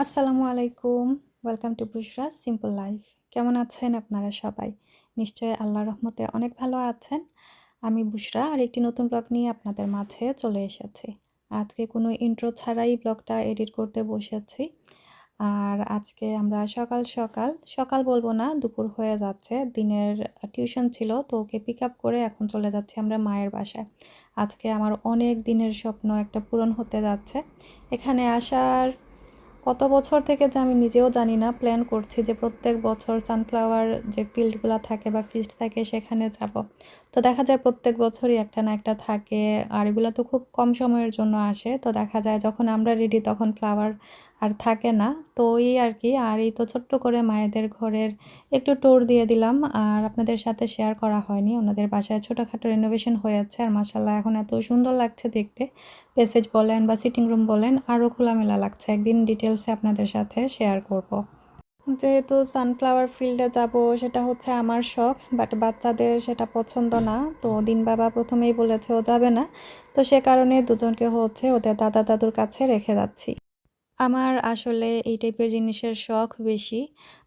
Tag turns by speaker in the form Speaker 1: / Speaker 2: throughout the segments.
Speaker 1: আসসালামু আলাইকুম। Welcome to Bushra simple life. কেমন আছেন আপনারা সবাই? নিশ্চয়ই আল্লাহর রহমতে অনেক ভালো আছেন। আমি বুশরা আর একটি নতুন ব্লগ নিয়ে আপনাদের মাঝে চলে এসেছি। আজকে কোনো ইন্ট্রো ছাড়াই ব্লগটা এডিট করতে বসেছি। আর আজকে আমরা সকাল বলবো না, দুপুর হয়ে যাচ্ছে। দিনের টিউশন ছিল, তো ওকে পিক আপ করে এখন চলে যাচ্ছি আমরা মায়ের বাসায়। আজকে আমার অনেক দিনের স্বপ্ন একটা পূরণ হতে যাচ্ছে। এখানে আসার কত বছর থেকে যে আমি নিজেও জানি না, প্ল্যান করছি যে প্রত্যেক বছর সানফ্লাওয়ার যে ফিল্ডগুলো থাকে বা ফিস্ট থাকে সেখানে যাব। তো দেখা যায় প্রত্যেক বছরই একটা না একটা থাকে, আর এগুলো তো খুব কম সময়ের জন্য আসে। তো দেখা যায় যখন আমরা রেডি তখন ফ্লাওয়ার আর থাকে না। তো এই আর কি। আর এই তো ছোট্ট করে মায়েদের ঘরের একটু ট্যুর দিয়ে দিলাম, আর আপনাদের সাথে শেয়ার করা হয়নি। ওনাদের বাসায় ছোটোখাটো রেনোভেশন হয়েছে, আর মাসাল্লাহ এখন এত সুন্দর লাগছে দেখতে। প্যাসেজ বলেন বা সিটিং রুম বলেন, আরও খোলামেলা লাগছে। একদিন ডিটেলসে আপনাদের সাথে শেয়ার করব। যেহেতু সানফ্লাওয়ার ফিল্ডে যাব, সেটা হচ্ছে আমার শখ, বাট বাচ্চাদের সেটা পছন্দ না। তো দিন বাবা প্রথমেই বলেছে ও যাবে না। তো সে কারণে দুজনকে হচ্ছে ওদের দাদা দাদুর কাছে রেখে যাচ্ছি। আমার আসলে এই টাইপের জিনিসের শখ বেশি।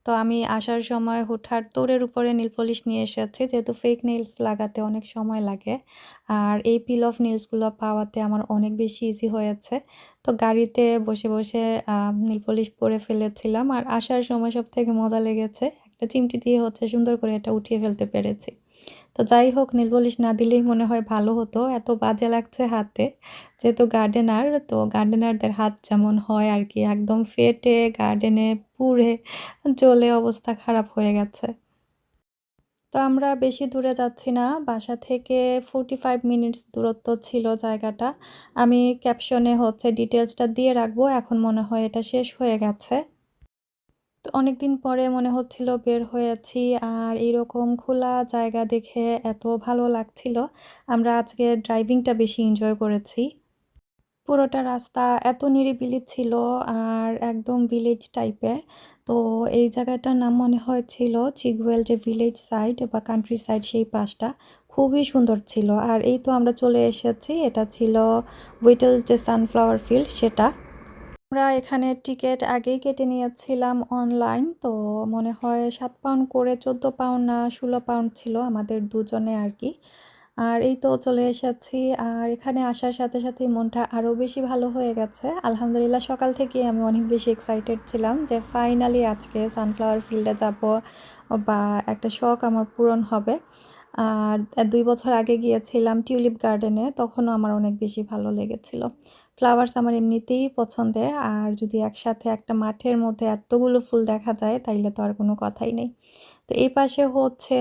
Speaker 1: তো আমি আসার সময় হুটহাট দৌড়ের উপরে নেল পলিশ নিয়ে এসেছি, যেহেতু ফেক নেলস লাগাতে অনেক সময় লাগে। আর এই পিল অফ নেলসগুলো পাওয়াতে আমার অনেক বেশি ইজি হয়েছে। তো গাড়িতে বসে বসে নেল পলিশ পরে ফেলেছিলাম। আর আসার সময় সবথেকে মজা লেগেছে, একটা চিমটি দিয়ে হচ্ছে সুন্দর করে এটা উঠিয়ে ফেলতে পেরেছি। তো যাই হোক, নেল পলিশ না দিলেই মনে হয় ভালো হতো, এত বাজে লাগছে হাতে। যেহেতু গার্ডেনার, তো গার্ডেনারদের হাত যেমন হয় আর কি, একদম ফেটে গার্ডেনে পুড়ে জ্বলে অবস্থা খারাপ হয়ে গেছে। তো আমরা বেশি দূরে যাচ্ছি না, বাসা থেকে 45 মিনিটস দূরত্ব ছিল জায়গাটা। আমি ক্যাপশনে হচ্ছে ডিটেলসটা দিয়ে রাখবো। এখন মনে হয় এটা শেষ হয়ে গেছে। তো অনেকদিন পরে মনে হচ্ছিল বের হয়েছি, আর এইরকম খোলা জায়গা দেখে এত ভালো লাগছিল। আমরা আজকে ড্রাইভিংটা বেশি এনজয় করেছি। পুরোটা রাস্তা এত নিরিবিলি ছিল, আর একদম ভিলেজ টাইপের। তো এই জায়গাটার নাম মনে হয়েছিল চিগুয়েল, যে ভিলেজ সাইড বা কান্ট্রি সাইড, সেই পাশটা খুবই সুন্দর ছিল। আর এই তো আমরা চলে এসেছি, এটা ছিল উইটেল যে সানফ্লাওয়ার ফিল্ড সেটা। আমরা এখানে টিকিট আগেই কেটে নিয়েছিলাম অনলাইন। তো মনে হয় 7 পাউন্ড করে, 14 পাউন্ড না 16 পাউন্ড ছিল আমাদের দুজনে আর কি। আর এই তো চলে এসেছি। আর এখানে আসার সাথে সাথে মনটা আরও বেশি ভালো হয়ে গেছে আলহামদুলিল্লাহ। সকাল থেকে আমি অনেক বেশি এক্সাইটেড ছিলাম যে ফাইনালি আজকে সানফ্লাওয়ার ফিল্ডে যাব, বা একটা শখ আমার পূরণ হবে। আর 2 বছর আগে গিয়েছিলাম টিউলিপ গার্ডেনে, তখনও আমার অনেক বেশি ভালো লেগেছিল। ফ্লাওয়ার্স আমার এমনিতেই পছন্দের, আর যদি একসাথে একটা মাঠের মধ্যে এতগুলো ফুল দেখা যায় তাইলে তো আর কোনো কথাই নেই। তো এই পাশে হচ্ছে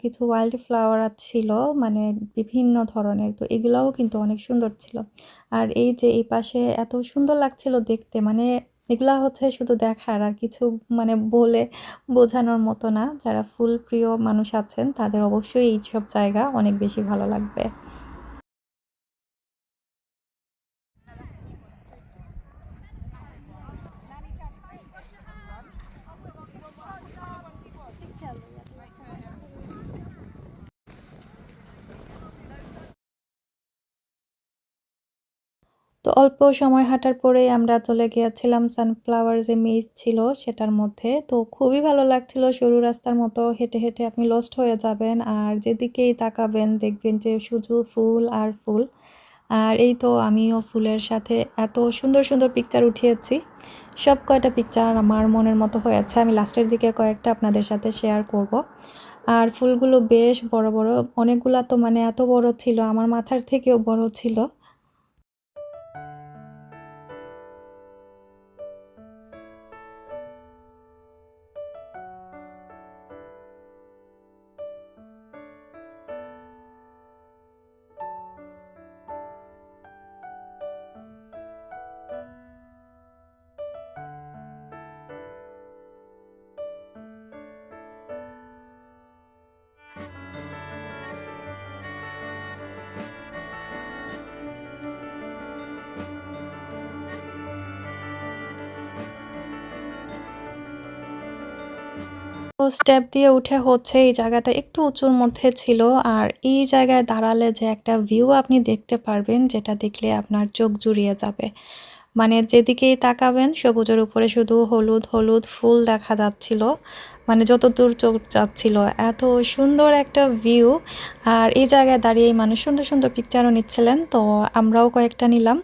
Speaker 1: কিছু ওয়াইল্ড ফ্লাওয়ার ছিল, মানে বিভিন্ন ধরনের। তো এগুলোও কিন্তু অনেক সুন্দর ছিল। আর এই যে এই পাশে এত সুন্দর লাগছিল দেখতে, মানে এগুলা হচ্ছে শুধু দেখার আর কিছু, মানে বলে বোঝানোর মতো না। যারা ফুল প্রিয় মানুষ আছেন তাদের অবশ্যই এইসব জায়গা অনেক বেশি ভালো লাগবে। তো অল্প সময় হাঁটার পরেই আমরা চলে গিয়েছিলাম সানফ্লাওয়ার যে মেজ ছিল সেটার মধ্যে। তো খুবই ভালো লাগছিল, সরু রাস্তার মতো হেঁটে হেঁটে আপনি লস্ট হয়ে যাবেন, আর যেদিকেই তাকাবেন দেখবেন যে শুধু ফুল আর ফুল। আর এই তো আমিও ফুলের সাথে এত সুন্দর সুন্দর পিকচার উঠিয়েছি। সব কয়টা পিকচার আমার মনের মতো হয়েছে, আমি লাস্টের দিকে কয়েকটা আপনাদের সাথে শেয়ার করব। আর ফুলগুলো বেশ বড় বড়, অনেকগুলা তো মানে এত বড় ছিল, আমার মাথার থেকেও বড় ছিল। তো স্টেপ দিয়ে উঠে হচ্ছে এই জায়গাটা একটু উঁচুর মধ্যে ছিল। আর এই জায়গায় দাঁড়ালে যে একটা ভিউ আপনি দেখতে পারবেন, যেটা দেখলে আপনার চোখ জুড়িয়ে যাবে। মানে যেদিকেই তাকাবেন সবুজের উপরে শুধু হলুদ হলুদ ফুল দেখা যাচ্ছিল, মানে যতদূর চোখ যাচ্ছিল এত সুন্দর একটা ভিউ। আর এই জায়গায় দাঁড়িয়ে মানুষ সুন্দর সুন্দর পিকচারও নিচ্ছিলেন, তো আমরাও কয়েকটা নিলাম।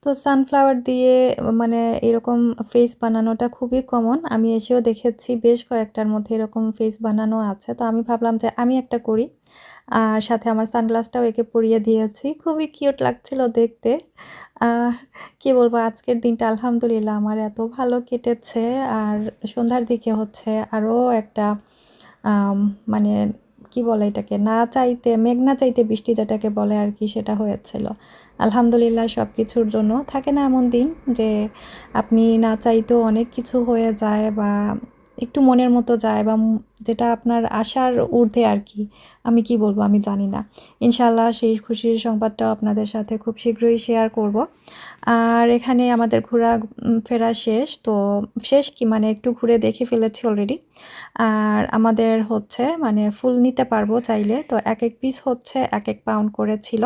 Speaker 1: তো সানফ্লাওয়ার দিয়ে মানে এরকম ফেস বানানোটা খুবই কমন। আমি এসেও দেখেছি বেশ কয়েকটার মধ্যে এরকম ফেস বানানো আছে। তো আমি ভাবলাম যে আমি একটা করি, আর সাথে আমার সানগ্লাসটাও একে পরিয়ে দিয়েছি। খুবই কিউট লাগছিল দেখতে। কি বলবো, আজকের দিনটা আলহামদুলিল্লাহ আমার এত ভালো কেটেছে। আর সন্ধ্যার দিকে হচ্ছে আরও একটা মানে কি বলে এটাকে, না চাইতে মেঘ না চাইতে বৃষ্টি যেটাকে বলে আর কি, সেটা হয়েছিল। আলহামদুলিল্লাহ সব কিছুর জন্য। থাকে না এমন দিন যে আপনি না চাইতেও অনেক কিছু হয়ে যায়, বা একটু মনের মতো যায়, বা যেটা আপনার আশার ঊর্ধ্বে আর কি। আমি কি বলবো আমি জানি না। ইনশাল্লাহ সেই খুশির সংবাদটাও আপনাদের সাথে খুব শীঘ্রই শেয়ার করব। আর এখানে আমাদের ঘোরা ফেরা শেষ। তো শেষ কি মানে একটু ঘুরে দেখে ফেলেছি অলরেডি। আর আমাদের হচ্ছে মানে ফুল নিতে পারবো চাইলে, তো এক এক পিস হচ্ছে এক এক পাউন্ড করে ছিল।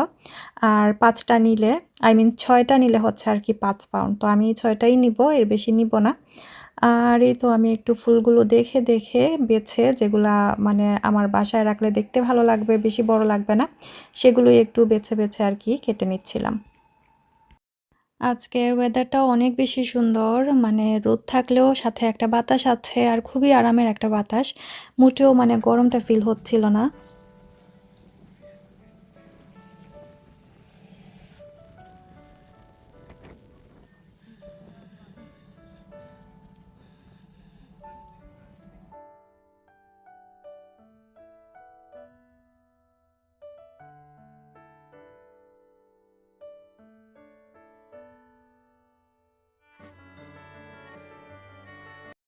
Speaker 1: আর 5টা নিলে, আই মিন 6টা নিলে হচ্ছে আর কি 5 পাউন্ড। তো আমি 6টাই নিব, এর বেশি নিব না। আর এই তো আমি একটু ফুলগুলো দেখে দেখে বেছে, যেগুলা মানে আমার বাসায় রাখলে দেখতে ভালো লাগবে, বেশি বড় লাগবে না, সেগুলোই একটু বেছে বেছে আর কি কেটে নিচ্ছিলাম। আজকের ওয়েদারটাও অনেক বেশি সুন্দর, মানে রোদ থাকলেও সাথে একটা বাতাস আছে, আর খুবই আরামের একটা বাতাস। মোটেও মানে গরমটা ফিল হচ্ছিল না।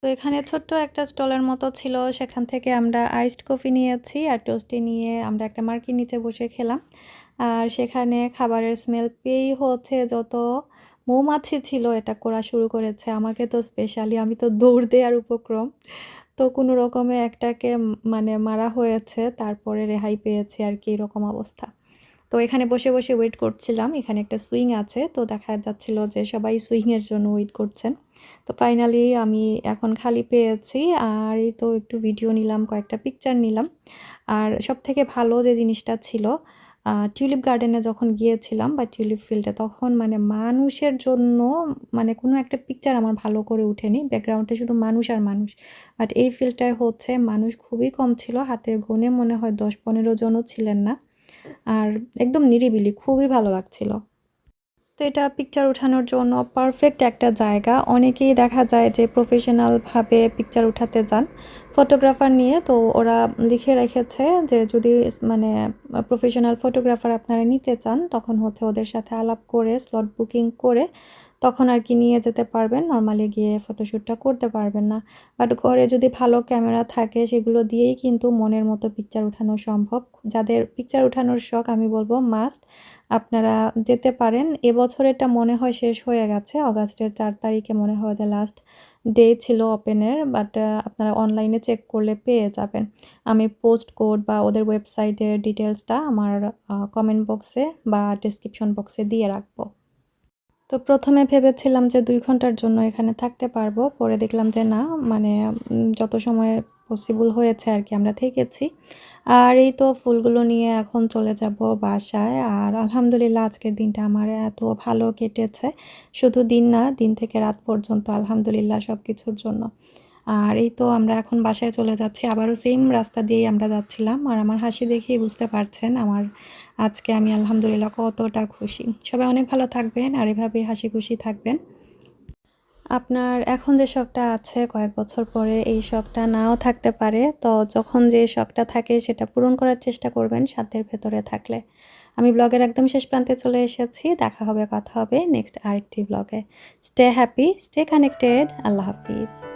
Speaker 1: তো এখানে ছোট্ট একটা স্টলের মতো ছিল, সেখান থেকে আমরা আইসড কফি নিয়েছি, আর টোস্টি নিয়ে আমরা একটা মার্কির নিচে বসে খেলাম। আর সেখানে খাবারের স্মেল পেয়েই হচ্ছে যত মৌমাছি ছিল এটা করা শুরু করেছে। আমাকে তো স্পেশালি, আমি তো দৌড় দেওয়ার উপক্রম। তো কোনো রকমে একটাকে মানে মারা হয়েছে, তারপরে রেহাই পেয়েছি আর কি, এরকম অবস্থা। তো এখানে বসে বসে ওয়েট করছিলাম। এখানে একটা সুইং আছে, তো দেখা যাচ্ছিল যে সবাই সুইংয়ের জন্য ওয়েট করছেন। তো ফাইনালি আমি এখন খালি পেয়েছি। আর এই তো একটু ভিডিও নিলাম, কয়েকটা পিকচার নিলাম। আর সব থেকে ভালো যে জিনিসটা ছিল, টিউলিপ গার্ডেনে যখন গিয়েছিলাম বা টিউলিপ ফিল্ডে, তখন মানে মানুষের জন্য মানে কোনো একটা পিকচার আমার ভালো করে উঠেনি, ব্যাকগ্রাউন্ডে শুধু মানুষ আর মানুষ। বাট এই ফিল্ডটায় হচ্ছে মানুষ খুবই কম ছিল, হাতে গোনে মনে হয় 10-15 জনও ছিলেন না। আর একদম নিরিবিলি, খুবই ভালো লাগছিল। তো এটা পিকচার ওঠানোর জন্য পারফেক্ট একটা জায়গা। অনেকেই দেখা যায় যে প্রফেশনালভাবে পিকচার উঠাতে যান ফটোগ্রাফার নিয়ে, তো ওরা লিখে রেখেছে যে যদি মানে প্রফেশনাল ফটোগ্রাফার আপনারা নিতে চান, তখন হচ্ছে ওদের সাথে আলাপ করে স্লট বুকিং করে তখন আর কি নিয়ে যেতে পারবেন। নর্মালি গিয়ে ফটোশ্যুটটা করতে পারবেন না। বাট ঘরে যদি ভালো ক্যামেরা থাকে, সেগুলো দিয়েই কিন্তু মনের মতো পিকচার উঠানো সম্ভব। যাদের পিকচার উঠানোর শখ, আমি বলবো মাস্ট আপনারা যেতে পারেন। এবছর এটা মনে হয় শেষ হয়ে গেছে, অগাস্টের 4 তারিখে মনে হয় দ্য লাস্ট ডে ছিল ওপেনের। বাট আপনারা অনলাইনে চেক করলে পেয়ে যাবেন। আমি পোস্ট কোড বা ওদের ওয়েবসাইটের ডিটেলসটা আমার কমেন্ট বক্সে বা ডেসক্রিপশন বক্সে দিয়ে রাখবো। তো প্রথমে ভেবেছিলাম যে 2 ঘন্টার জন্য এখানে থাকতে পারবো, পরে দেখলাম যে না, মানে যত সময় পসিবল হয়েছে আর কি আমরা থেকেছি। আর এই তো ফুলগুলো নিয়ে এখন চলে যাব বাসায়। আর আলহামদুলিল্লাহ আজকের দিনটা আমার এত ভালো কেটেছে, শুধু দিন না, দিন থেকে রাত পর্যন্ত আলহামদুলিল্লাহ সব কিছুর জন্য। আর এই তো আমরা এখন বাসায় চলে যাচ্ছি। আবারও সেম রাস্তা দিয়েই আমরা যাচ্ছিলাম। আর আমার হাসি দেখেই বুঝতে পারছেন আজকে আমি আলহামদুলিল্লাহ কতটা খুশি। সবাই অনেক ভালো থাকবেন আর এভাবেই হাসি খুশি থাকবেন। আপনার এখন যে শখটা আছে কয়েক বছর পরে এই শখটা নাও থাকতে পারে। তো যখন যে শখটা থাকে সেটা পূরণ করার চেষ্টা করবেন সাধ্যের ভেতরে থাকলে। আমি ব্লগের একদম শেষ প্রান্তে চলে এসেছি। দেখা হবে, কথা হবে নেক্সট আরেকটি ব্লগে। Stay happy, stay connected. আল্লাহ হাফিজ।